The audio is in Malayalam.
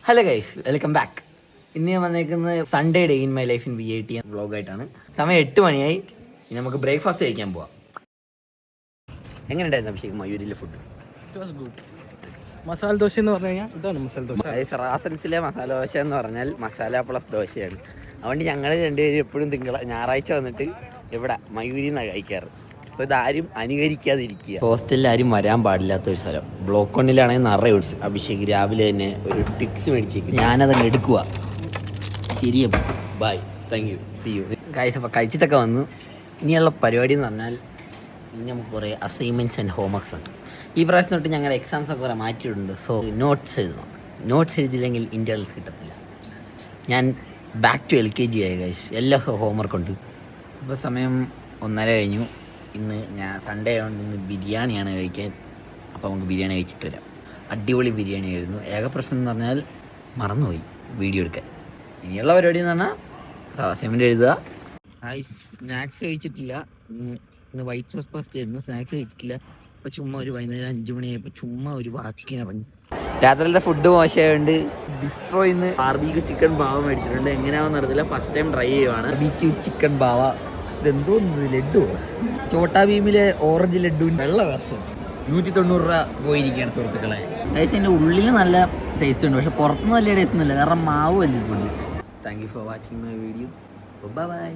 Hello guys, welcome back. ഇന്ന് ഞാൻ വന്നേക്കുന്നത് Sunday day in my life in VAT വ്ളോഗായിട്ടാണ്. സമയം 8 മണിയായി. ഇനി നമുക്ക് ബ്രേക്ക്ഫാസ്റ്റ് കഴിക്കാൻ പോവാം. എങ്ങനെയുണ്ടായിരുന്നു അഭിഷേക് മയൂരിലെ ഫുഡ്? മസാല ദോശ എന്ന് പറഞ്ഞു കഴിഞ്ഞാൽ ഇതാണ് മസാല ദോശ. റാസൻസിലെ മസാല ദോശ എന്ന് പറഞ്ഞാൽ മസാല പ്ലസ് ദോശയാണ്. അതുകൊണ്ട് ഞങ്ങൾ രണ്ടുപേരും എപ്പോഴും ഞായറാഴ്ച വന്നിട്ട് ഇവിടെ മയൂരിൽ നിന്നാണ് കഴിക്കാറ്. അപ്പോൾ ഇതാരും അനുകരിക്കാതിരിക്കുക. ഹോസ്റ്റലിൽ ആരും വരാൻ പാടില്ലാത്തൊരു സ്ഥലം. ബ്ലോക്ക് 1 നിറയെ അഭിഷേക് രാവിലെ തന്നെ ഒരു ടിക്സ് മേടിച്ചേക്കും. ഞാനതങ്ങ് എടുക്കുക. ശരി, bye, thank you, see you. Guys, അപ്പോൾ കഴിച്ചിട്ടൊക്കെ വന്നു. ഇനിയുള്ള പരിപാടി എന്ന് പറഞ്ഞാൽ ഇനി നമുക്ക് കുറേ അസൈൻമെൻറ്റ്സ് ആൻഡ് ഹോംവർക്സ് ഉണ്ട്. ഈ പ്രാവശ്യം തൊട്ട് ഞങ്ങളുടെ എക്സാംസ് ഒക്കെ കുറേ മാറ്റിയിട്ടുണ്ട്. സോ നോട്ട്സ് എഴുതണം. നോട്ട്സ് എഴുതിയില്ലെങ്കിൽ ഇൻ്റർവൽസ് കിട്ടത്തില്ല. ഞാൻ ബാക്ക് ടു LKG ആയി ഗൈസ്. എല്ലാ ഹോംവർക്കുണ്ട്. ഇപ്പോൾ സമയം 1:30 കഴിഞ്ഞു. ഇന്ന് ഞാൻ സൺഡേ ആയതുകൊണ്ട് ഇന്ന് ബിരിയാണിയാണ് കഴിക്കാൻ. അപ്പോൾ നമുക്ക് ബിരിയാണി കഴിച്ചിട്ട് വരാം. അടിപൊളി ബിരിയാണി ആയിരുന്നു. ഏക പ്രശ്നം എന്ന് പറഞ്ഞാൽ മറന്നുപോയി വീഡിയോ എടുക്കാൻ. ഇനിയുള്ള പരിപാടി എന്ന് പറഞ്ഞാൽ അസൈൻമെൻറ്റ് എഴുതുക. സ്നാക്സ് കഴിച്ചിട്ടില്ല. ഇന്ന് വൈറ്റ് സോസ് പാസ്ത ആയിരുന്നു. സ്നാക്സ് കഴിച്ചിട്ടില്ല. അപ്പോൾ ചുമ്മാ ഒരു വൈകുന്നേരം 5 മണിയായപ്പോൾ ചുമ്മാ ഒരു വാക്കിന് ഇറങ്ങി. രാത്രിയിലത്തെ ഫുഡ് മോശമായതുകൊണ്ട് ബിസ്ട്രോയിൽ നിന്ന് ബാർബിക്യൂ ചിക്കൻ ബാവ മേടിച്ചിട്ടുണ്ട്. എങ്ങനെയാണെന്ന് അറിയില്ല, ഫസ്റ്റ് ടൈം ട്രൈ ചെയ്യുവാണ്. ബാർബിക്യൂ ചിക്കൻ ബാവ. ഇതെന്തോ ലഡു, ചോട്ടാ ഭീമിലെ ഓറഞ്ച് ലഡു വെള്ള വേഷം 190 രൂപ പോയിരിക്കുകയാണ് സുഹൃത്തുക്കളെ. അതിൻ്റെ ഉള്ളിൽ നല്ല ടേസ്റ്റ് ഉണ്ട്, പക്ഷെ പുറത്തുനിന്ന് വലിയ ടേസ്റ്റ് ഒന്നുമില്ല, കാരണം മാവ് വലിയ. Thank you for watching my video. By.